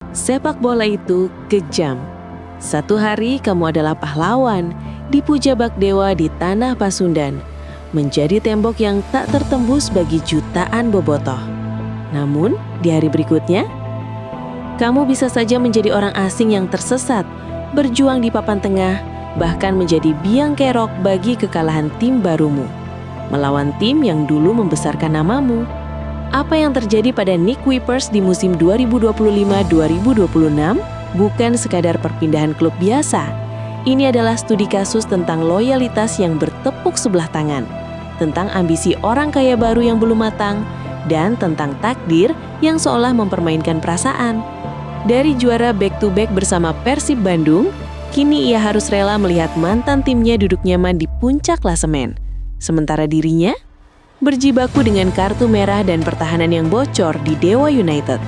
Sepak bola itu kejam. Satu hari kamu adalah pahlawan, dipuja bak dewa di tanah Pasundan, menjadi tembok yang tak tertembus bagi jutaan bobotoh. Namun, di hari berikutnya, kamu bisa saja menjadi orang asing yang tersesat, berjuang di papan tengah, bahkan menjadi biang kerok bagi kekalahan tim barumu, melawan tim yang dulu membesarkan namamu. Apa yang terjadi pada Nick Kuipers di musim 2025-2026 bukan sekadar perpindahan klub biasa. Ini adalah studi kasus tentang loyalitas yang bertepuk sebelah tangan, tentang ambisi orang kaya baru yang belum matang, dan tentang takdir yang seolah mempermainkan perasaan. Dari juara back-to-back bersama Persib Bandung, kini ia harus rela melihat mantan timnya duduk nyaman di puncak klasemen. Sementara dirinya berjibaku dengan kartu merah dan pertahanan yang bocor di Dewa United.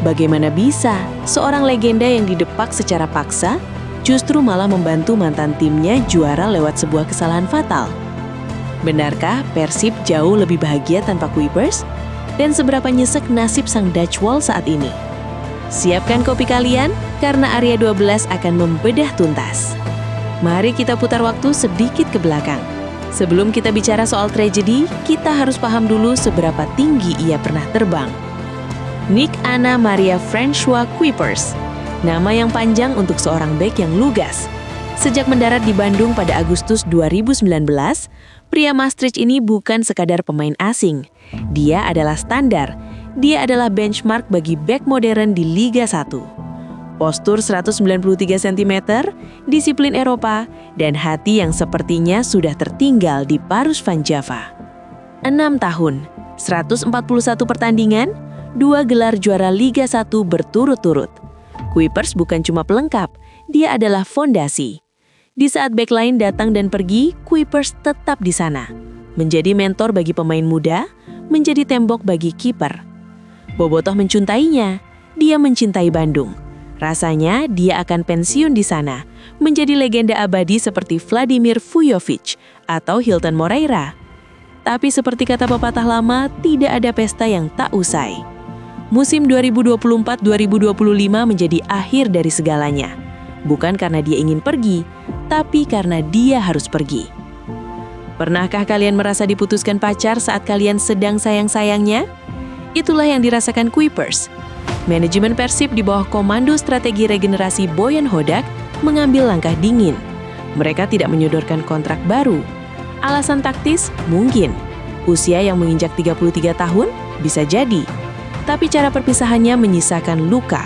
Bagaimana bisa seorang legenda yang didepak secara paksa justru malah membantu mantan timnya juara lewat sebuah kesalahan fatal? Benarkah Persib jauh lebih bahagia tanpa Kuipers? Dan seberapa nyesek nasib sang Dutch Wall saat ini? Siapkan kopi kalian, karena Area 12 akan membedah tuntas. Mari kita putar waktu sedikit ke belakang. Sebelum kita bicara soal tragedi, kita harus paham dulu seberapa tinggi ia pernah terbang. Nick Anna Maria François Kuipers, nama yang panjang untuk seorang bek yang lugas. Sejak mendarat di Bandung pada Agustus 2019, pria Maastricht ini bukan sekadar pemain asing. Dia adalah standar. Dia adalah benchmark bagi bek modern di Liga 1. Postur 193 cm, disiplin Eropa, dan hati yang sepertinya sudah tertinggal di Parus Van Java. 6 tahun, 141 pertandingan, 2 gelar juara Liga 1 berturut-turut. Kuipers bukan cuma pelengkap, dia adalah fondasi. Di saat bek lain datang dan pergi, Kuipers tetap di sana. Menjadi mentor bagi pemain muda, menjadi tembok bagi kiper. Bobotoh mencintainya, dia mencintai Bandung. Rasanya dia akan pensiun di sana, menjadi legenda abadi seperti Vladimir Vujovic atau Hilton Moreira. Tapi seperti kata pepatah lama, tidak ada pesta yang tak usai. Musim 2024-2025 menjadi akhir dari segalanya. Bukan karena dia ingin pergi, tapi karena dia harus pergi. Pernahkah kalian merasa diputuskan pacar saat kalian sedang sayang-sayangnya? Itulah yang dirasakan Kuipers. Manajemen Persib di bawah komando strategi regenerasi Boyan Hodak mengambil langkah dingin. Mereka tidak menyodorkan kontrak baru. Alasan taktis? Mungkin. Usia yang menginjak 33 tahun? Bisa jadi. Tapi cara perpisahannya menyisakan luka.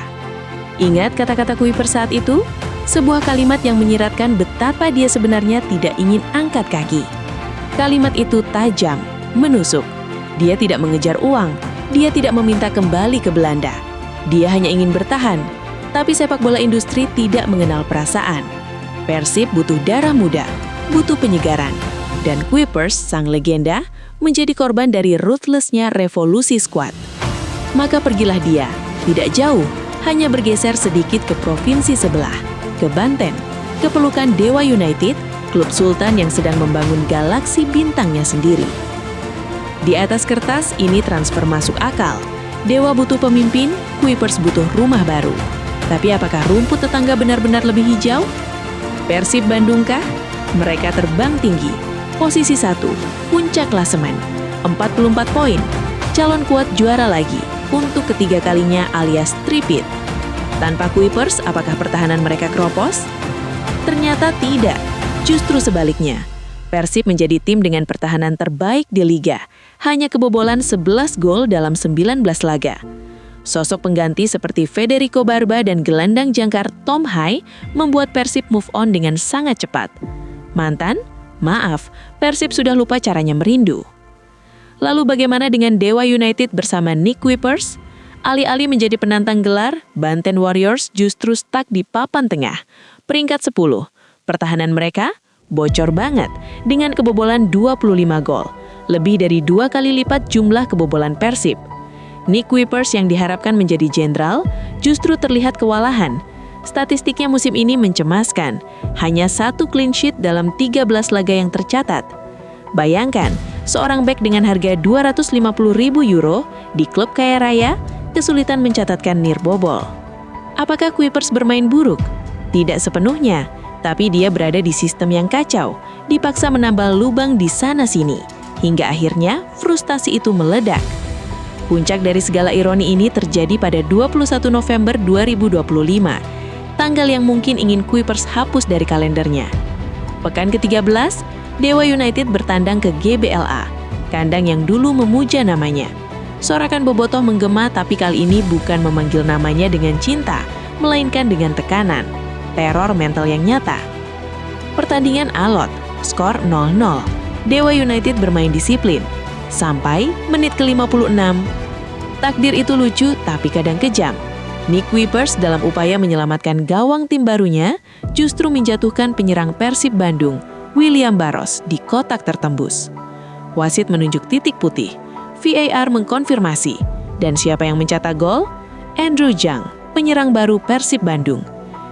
Ingat kata-kata Kuipers saat itu? Sebuah kalimat yang menyiratkan betapa dia sebenarnya tidak ingin angkat kaki. Kalimat itu tajam, menusuk. Dia tidak mengejar uang. Dia tidak meminta kembali ke Belanda. Dia hanya ingin bertahan, tapi sepak bola industri tidak mengenal perasaan. Persib butuh darah muda, butuh penyegaran. Dan Kuipers, sang legenda, menjadi korban dari ruthless-nya revolusi skuad. Maka pergilah dia, tidak jauh, hanya bergeser sedikit ke provinsi sebelah, ke Banten, ke pelukan Dewa United, klub sultan yang sedang membangun galaksi bintangnya sendiri. Di atas kertas, ini transfer masuk akal. Dewa butuh pemimpin, Kuipers butuh rumah baru. Tapi apakah rumput tetangga benar-benar lebih hijau? Persib Bandung kah? Mereka terbang tinggi. Posisi 1, puncak klasemen, 44 poin. Calon kuat juara lagi, untuk ketiga kalinya alias tripit. Tanpa Kuipers, apakah pertahanan mereka keropos? Ternyata tidak, justru sebaliknya. Persib menjadi tim dengan pertahanan terbaik di Liga, hanya kebobolan 11 gol dalam 19 laga. Sosok pengganti seperti Federico Barba dan gelandang jangkar Tom Hai membuat Persib move on dengan sangat cepat. Mantan? Maaf, Persib sudah lupa caranya merindu. Lalu bagaimana dengan Dewa United bersama Nick Kuipers? Alih-alih menjadi penantang gelar, Banten Warriors justru stuck di papan tengah, peringkat 10. Pertahanan mereka bocor banget dengan kebobolan 25 gol, lebih dari 2 kali lipat jumlah kebobolan Persib. Nick Kuipers yang diharapkan menjadi jenderal justru terlihat kewalahan. Statistiknya musim ini mencemaskan, hanya 1 clean sheet dalam 13 laga yang tercatat. Bayangkan, seorang bek dengan harga 250.000 euro di klub kaya raya kesulitan mencatatkan nirbobol. Apakah Kuipers bermain buruk? Tidak sepenuhnya, tapi dia berada di sistem yang kacau, dipaksa menambal lubang di sana-sini, hingga akhirnya frustasi itu meledak. Puncak dari segala ironi ini terjadi pada 21 November 2025, tanggal yang mungkin ingin Kuipers hapus dari kalendernya. Pekan ke-13, Dewa United bertandang ke GBLA, kandang yang dulu memuja namanya. Sorakan bobotoh menggema, tapi kali ini bukan memanggil namanya dengan cinta, melainkan dengan tekanan, teror mental yang nyata. Pertandingan alot, skor 0-0. Dewa United bermain disiplin. Sampai menit ke-56. Takdir itu lucu tapi kadang kejam. Nick Kuipers dalam upaya menyelamatkan gawang tim barunya justru menjatuhkan penyerang Persib Bandung, William Barros, di kotak tertembus. Wasit menunjuk titik putih. VAR mengkonfirmasi. Dan siapa yang mencetak gol? Andrew Zhang, penyerang baru Persib Bandung.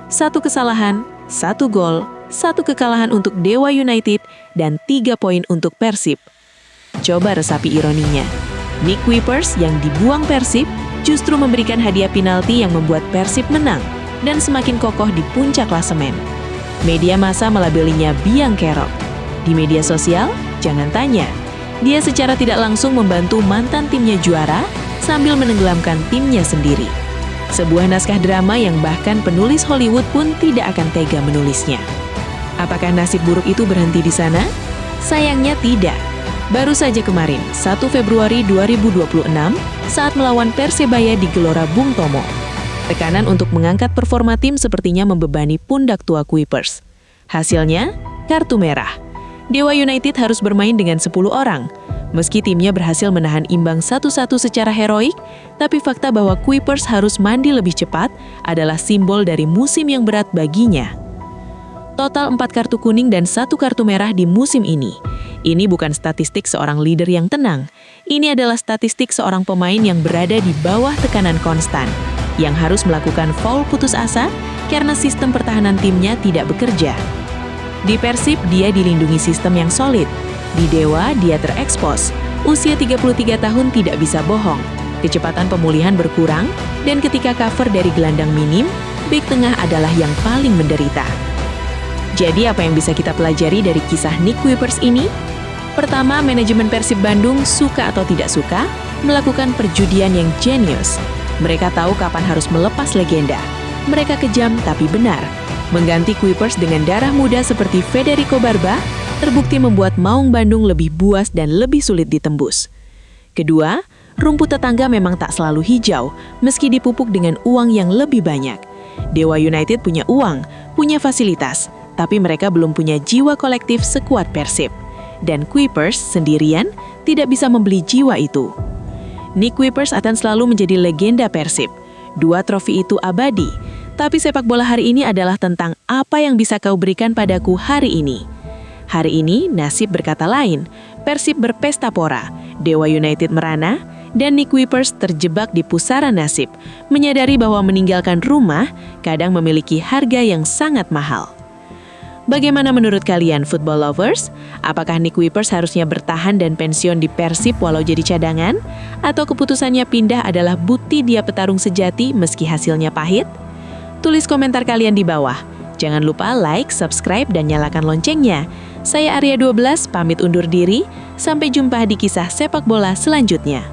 1 kesalahan, 1 gol, 1 kekalahan untuk Dewa United, dan 3 poin untuk Persib. Coba resapi ironinya. Nick Kuipers yang dibuang Persib justru memberikan hadiah penalti yang membuat Persib menang dan semakin kokoh di puncak klasemen. Media massa melabelinya biang kerok. Di media sosial, jangan tanya. Dia secara tidak langsung membantu mantan timnya juara sambil menenggelamkan timnya sendiri. Sebuah naskah drama yang bahkan penulis Hollywood pun tidak akan tega menulisnya. Apakah nasib buruk itu berhenti di sana? Sayangnya tidak. Baru saja kemarin, 1 Februari 2026, saat melawan Persebaya di Gelora Bung Tomo. Tekanan untuk mengangkat performa tim sepertinya membebani pundak tua Kuipers. Hasilnya, kartu merah. Dewa United harus bermain dengan 10 orang. Meski timnya berhasil menahan imbang 1-1 secara heroik, tapi fakta bahwa Kuipers harus mandi lebih cepat adalah simbol dari musim yang berat baginya. Total 4 kartu kuning dan 1 kartu merah di musim ini. Ini bukan statistik seorang leader yang tenang. Ini adalah statistik seorang pemain yang berada di bawah tekanan konstan, yang harus melakukan foul putus asa karena sistem pertahanan timnya tidak bekerja. Di Persib, dia dilindungi sistem yang solid. Di Dewa, dia terekspos. Usia 33 tahun tidak bisa bohong. Kecepatan pemulihan berkurang, dan ketika cover dari gelandang minim, bek tengah adalah yang paling menderita. Jadi apa yang bisa kita pelajari dari kisah Nick Kuipers ini? Pertama, manajemen Persib Bandung suka atau tidak suka melakukan perjudian yang jenius. Mereka tahu kapan harus melepas legenda. Mereka kejam tapi benar. Mengganti Kuipers dengan darah muda seperti Federico Barba terbukti membuat Maung Bandung lebih buas dan lebih sulit ditembus. Kedua, rumput tetangga memang tak selalu hijau meski dipupuk dengan uang yang lebih banyak. Dewa United punya uang, punya fasilitas, tapi mereka belum punya jiwa kolektif sekuat Persib. Dan Kuipers sendirian tidak bisa membeli jiwa itu. Nick Kuipers akan selalu menjadi legenda Persib. 2 trofi itu abadi, tapi sepak bola hari ini adalah tentang apa yang bisa kau berikan padaku hari ini. Hari ini nasib berkata lain, Persib berpesta pora, Dewa United merana, dan Nick Kuipers terjebak di pusaran nasib, menyadari bahwa meninggalkan rumah kadang memiliki harga yang sangat mahal. Bagaimana menurut kalian football lovers? Apakah Nick Kuipers harusnya bertahan dan pensiun di Persib walau jadi cadangan? Atau keputusannya pindah adalah bukti dia petarung sejati meski hasilnya pahit? Tulis komentar kalian di bawah. Jangan lupa like, subscribe, dan nyalakan loncengnya. Saya Arya 12, pamit undur diri. Sampai jumpa di kisah sepak bola selanjutnya.